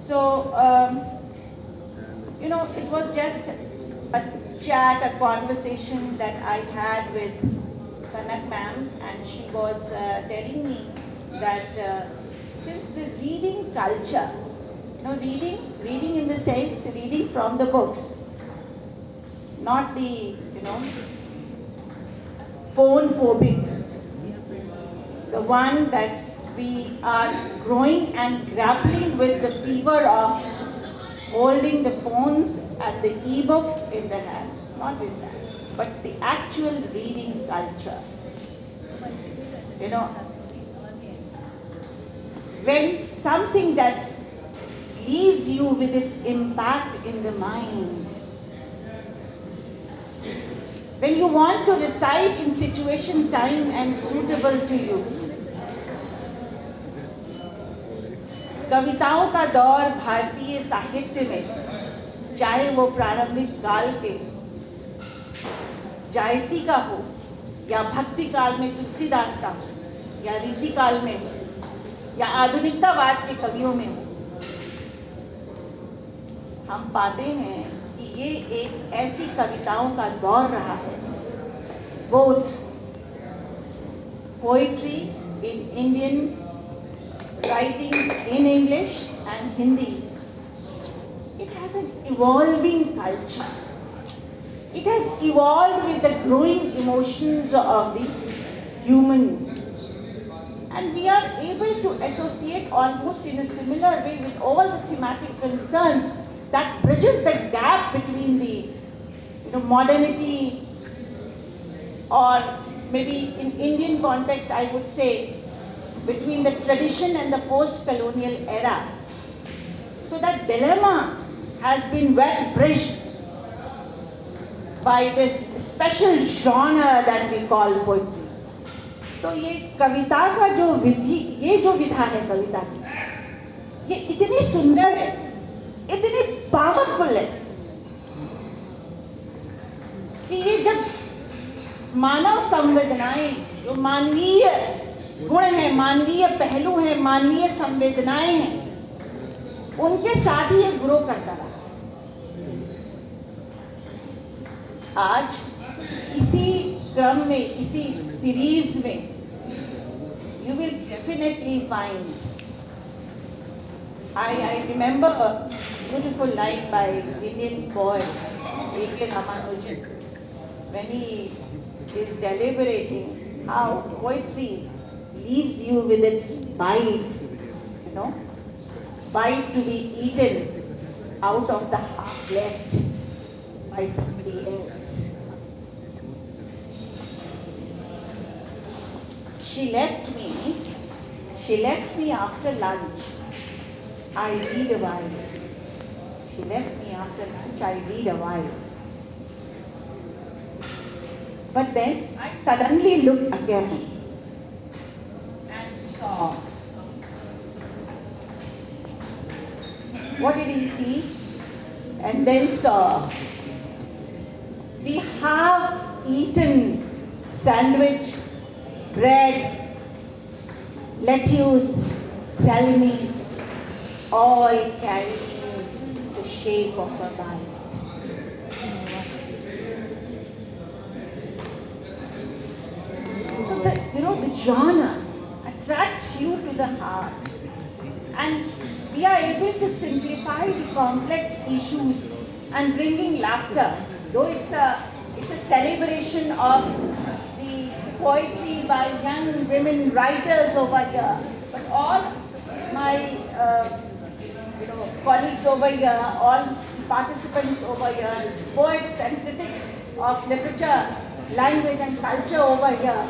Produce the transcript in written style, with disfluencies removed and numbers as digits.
So, it was just a chat, a conversation that I had with Kanak ma'am, and she was telling me that since the reading culture, reading in the sense, reading from the books, not the, phone phobic, the one that we are growing and grappling with the fever of holding the phones and the e-books in the hands, not with that, but the actual reading culture. When something that leaves you with its impact in the mind, when you want to recite in situation, time and suitable to you. कविताओं का दौर भारतीय साहित्य में, चाहे वो प्रारंभिक काल के जायसी का हो, या भक्ति काल में तुलसीदास का हो, या रीति काल में हो, या आधुनिकतावाद के कवियों में हो, हम पाते हैं कि ये एक ऐसी कविताओं का दौर रहा है. Both poetry in Indian, writings in English and Hindi, it has an evolving culture. It has evolved with the growing emotions of the humans. And we are able to associate almost in a similar way with all the thematic concerns that bridges the gap between the modernity, or maybe in Indian context I would say between the tradition and the post-colonial era. So that dilemma has been well bridged by this special genre that we call poetry. तो ये कविता का जो विधि, ये जो विधा है कविता की, ये इतनी सुंदर है, इतनी पावरफुल है कि ये जब मानव संवेदनाएं, जो मानवीय गुण हैं, मानवीय पहलू हैं, मानवीय संवेदनाएं हैं, उनके साथ ही ये ग्रो करता रहा. आज इसी क्रम में, इसी सीरीज में you will definitely find, I remember a beautiful line by Indian poet A.K. Ramanujan when he is deliberating how poetry leaves you with its bite, bite to be eaten out of the half left by somebody else. She left me after lunch. I read a while. She left me after lunch. I read a while. But then I suddenly looked again and saw. What did he see? And then saw the half-eaten sandwich, bread, lettuce, salami, all carrying the shape of a bite. So the genre attracts you to the heart, and we are able to simplify the complex issues and bringing laughter. Though it's a celebration of the poetry by young women writers over here, but all my colleagues over here, all participants over here, poets and critics of literature, language and culture over here,